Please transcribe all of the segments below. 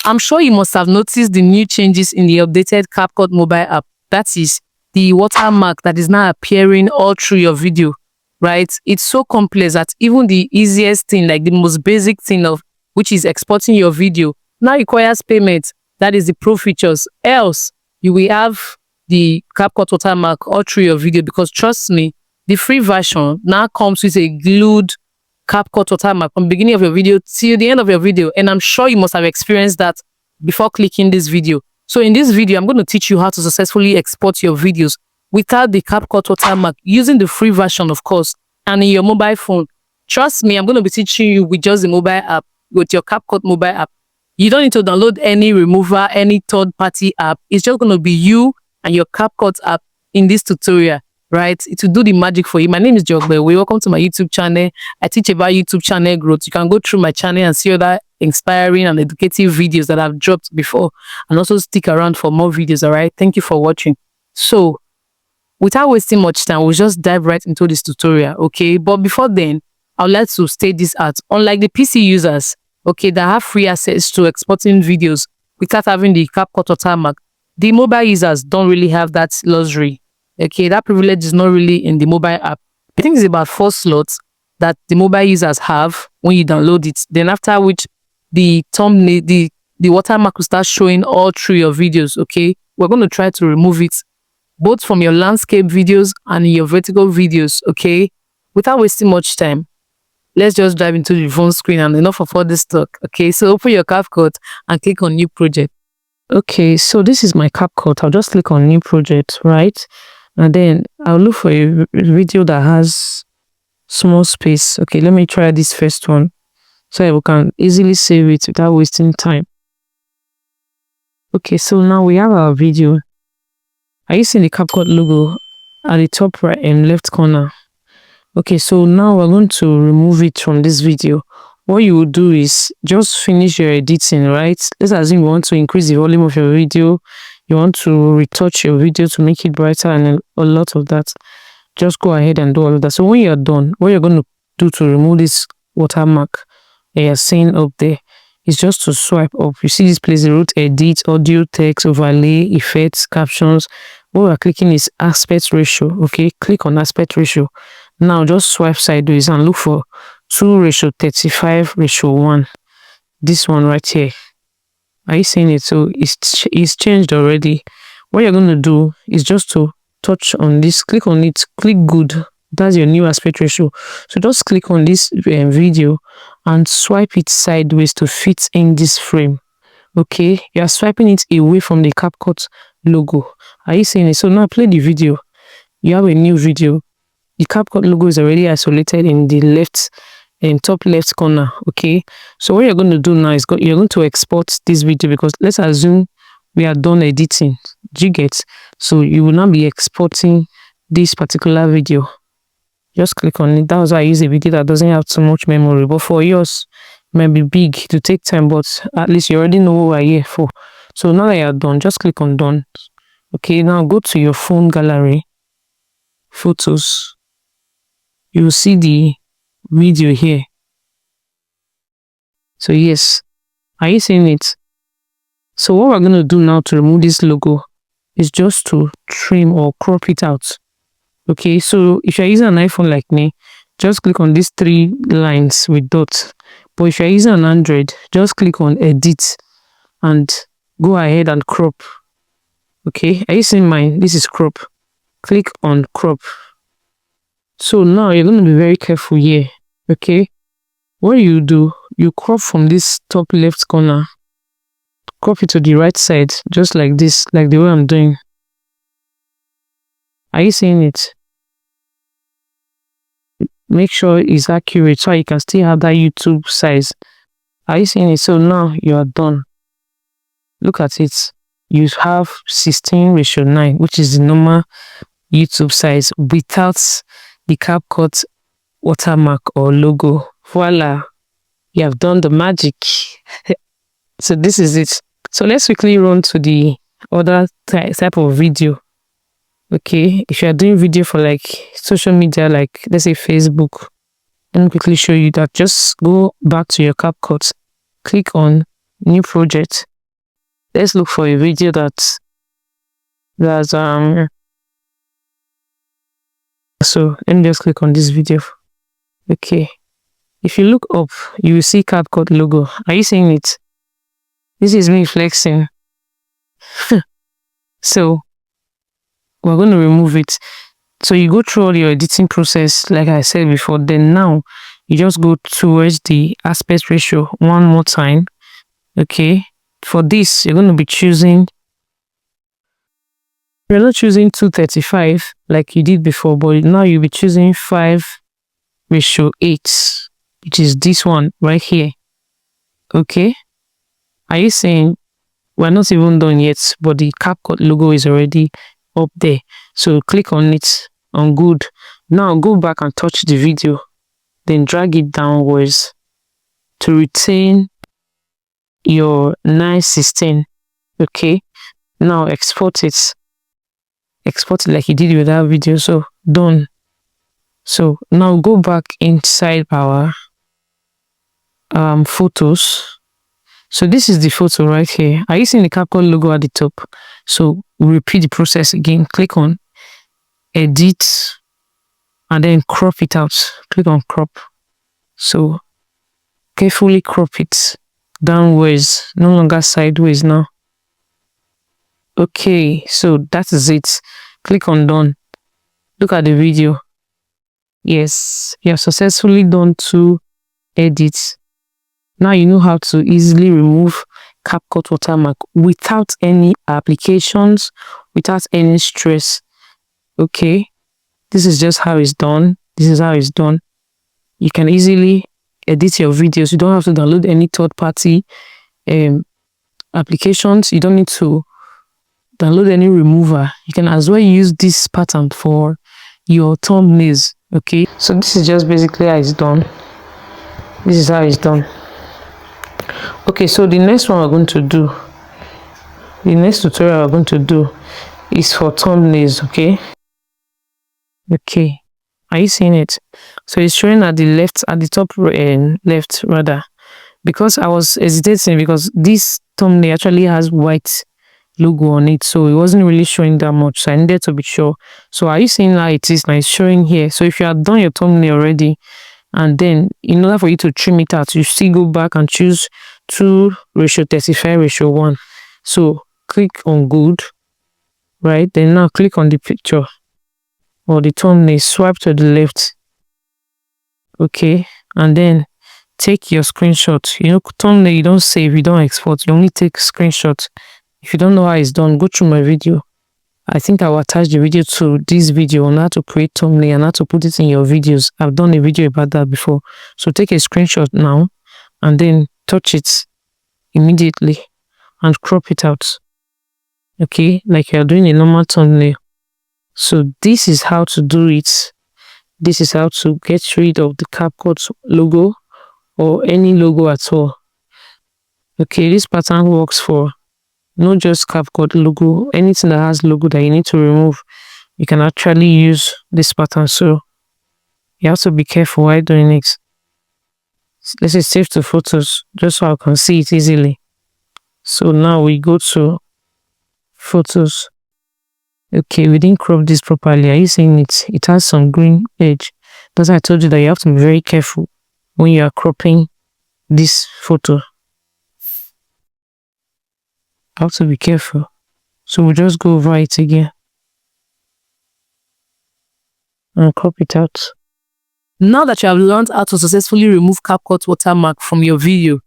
I'm sure you must have noticed the new changes in the updated CapCut mobile app. That is the watermark that is now appearing all through your video, right? It's so complex that even the easiest thing, like the most basic thing of which is exporting your video, now requires payment. That is the pro features. Else, you will have the CapCut watermark all through your video, because trust me, the free version now comes with a glued CapCut watermark from the beginning of your video till the end of your video. And I'm sure you must have experienced that before clicking this video. So in this video, I'm going to teach you how to successfully export your videos without the CapCut watermark, using the free version, of course, and in your mobile phone. Trust me, I'm going to be teaching you with just the mobile app, with your CapCut mobile app. You don't need to download any remover, any third-party app. It's just going to be you and your CapCut app in this tutorial, right? It will do the magic for you. My name is Jogbe. Welcome to my YouTube channel. I teach about YouTube channel growth. You can go through my channel and see other inspiring and educative videos that I've dropped before, and also stick around for more videos, all right? Thank you for watching. So, without wasting much time, we'll just dive right into this tutorial, okay? But before then, I would like to state this out. Unlike the PC users, okay, that have free access to exporting videos without having the CapCut watermark, the mobile users don't really have that luxury. Okay, that privilege is not really in the mobile app. I think it's about 4 slots that the mobile users have when you download it. Then after which the thumbnail, the watermark will start showing all through your videos. Okay, we're going to try to remove it both from your landscape videos and your vertical videos. Okay, without wasting much time, let's just dive into the phone screen and enough of all this talk. Okay, so open your CapCut and click on new project. Okay, so this is my CapCut. I'll just click on new project, right? And then I'll look for a video that has small space. Okay, let me try this first one so we can easily save it without wasting time. Okay, so now we have our video. Are you seeing the CapCut logo at the top right and left corner? Okay, so now we're going to remove it from this video. What you will do is just finish your editing, right? Let's assume you want to increase the volume of your video. You want to retouch your video to make it brighter and a lot of that. Just go ahead and do all of that. So when you're done, what you're going to do to remove this watermark that you're seeing up there is just to swipe up. You see this place, the root edit, audio, text, overlay, effects, captions. What we're clicking is aspect ratio. Okay, click on aspect ratio. Now just swipe sideways and look for 2:35:1. This one right here. Are you seeing it? So it's changed already. What you're going to do is just to touch on this, click on it, click good. That's your new aspect ratio. So just click on this video and swipe it sideways to fit in this frame. Okay, you are swiping it away from the CapCut logo. Are you seeing it? So now play the video. You have a new video. The CapCut logo is already isolated in the left and top left corner. Okay, so what you're going to do now is you're going to export this video, because let's assume we are done editing. Do you get? So you will now be exporting this particular video. Just click on it. That's why I use a video that doesn't have too much memory, but for yours it might be big to take time, but at least you already know what we're here for. So now that you're done, just click on done. Okay, now go to your phone gallery, photos. You will see the video here. So yes, are you seeing it? So what we're going to do now to remove this logo is just to trim or crop it out. Okay, so if you're using an iPhone like me, just click on these 3 lines with dots. But if you're using an Android, just click on edit and go ahead and crop. Okay, are you seeing mine? This is crop. Click on crop. So now you're going to be very careful here. Okay, what you do, you crop from this top left corner, crop it to the right side, just like this, like the way I'm doing. Are you seeing it? Make sure it's accurate so you can still have that YouTube size. Are you seeing it? So now you are done. Look at it. You have 16:9, which is the normal YouTube size without the CapCut watermark or logo. Voila, you have done the magic. So this is it. So let's quickly run to the other type of video. Okay, if you are doing video for like social media, like let's say Facebook, let me quickly show you that. Just go back to your CapCut, click on new project, let's look for a video that's so let me just click on this video. Okay, if you look up, you will see CapCut logo. Are you seeing it? This is me flexing. So we're going to remove it. So you go through all your editing process, like I said before. Then now you just go towards the aspect ratio one more time. Okay, for this you're going to be choosing, you're not choosing 235 like you did before, but now you'll be choosing 5:8, which is this one right here. Okay, are you saying we're not even done yet, but the CapCut logo is already up there? So click on it, on good. Now go back and touch the video, then drag it downwards to retain your 9:16. Okay, now export it like you did with that video. So done. So now go back inside our photos. So this is the photo right here. Are you seeing the CapCut logo at the top? So repeat the process again. Click on edit and then crop it out. Click on crop. So carefully crop it downwards, no longer sideways now. Okay, so that is it. Click on done. Look at the video. Yes, you have successfully done 2 edits. Now you know how to easily remove CapCut watermark without any applications, without any stress. Okay, this is just how it's done. This is how it's done. You can easily edit your videos. You don't have to download any third-party applications. You don't need to download any remover. You can as well use this pattern for your thumbnails. Okay, so this is just basically how it's done. This is how it's done. Okay, so the next one we're going to do, the next tutorial we're going to do is for thumbnails. Okay, are you seeing it? So it's showing at the left, at the top left rather, because I was hesitating because this thumbnail actually has white logo on it, so it wasn't really showing that much, so I needed to be sure. So are you seeing how it is now? It's showing here. So if you have done your thumbnail already, and then in order for you to trim it out, you still go back and choose 2:35:1. So click on good, right? Then now click on the picture or the thumbnail, swipe to the left. Okay, and then take your screenshot. You know, thumbnail you don't save, you don't export, you only take screenshot. If you don't know how it's done, go through my video. I think I will attach the video to this video on how to create thumbnail and how to put it in your videos. I've done a video about that before. So take a screenshot now and then touch it immediately and crop it out. Okay, like you're doing a normal thumbnail. So this is how to do it. This is how to get rid of the CapCut logo or any logo at all. Okay, this pattern works for not just CapCut logo, anything that has logo that you need to remove, you can actually use this pattern. So you have to be careful while doing it. Let's say save to photos just so I can see it easily. So now we go to photos. Okay, we didn't crop this properly. Are you seeing it? It has some green edge. That's why I told you that you have to be very careful when you are cropping this photo. You have to be careful. So we'll just go over it again and crop it out. Now that you have learned how to successfully remove CapCut watermark from your video,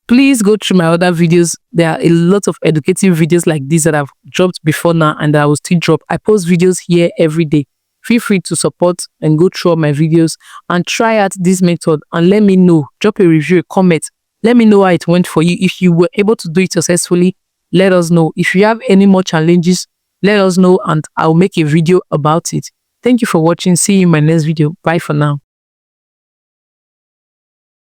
please go through my other videos. There are a lot of educative videos like this that I've dropped before now and that I will still drop. I post videos here every day. Feel free to support and go through all my videos and try out this method and let me know. Drop a review, a comment. Let me know how it went for you. If you were able to do it successfully, let us know. If you have any more challenges, let us know and I'll make a video about it. Thank you for watching. See you in my next video. Bye for now.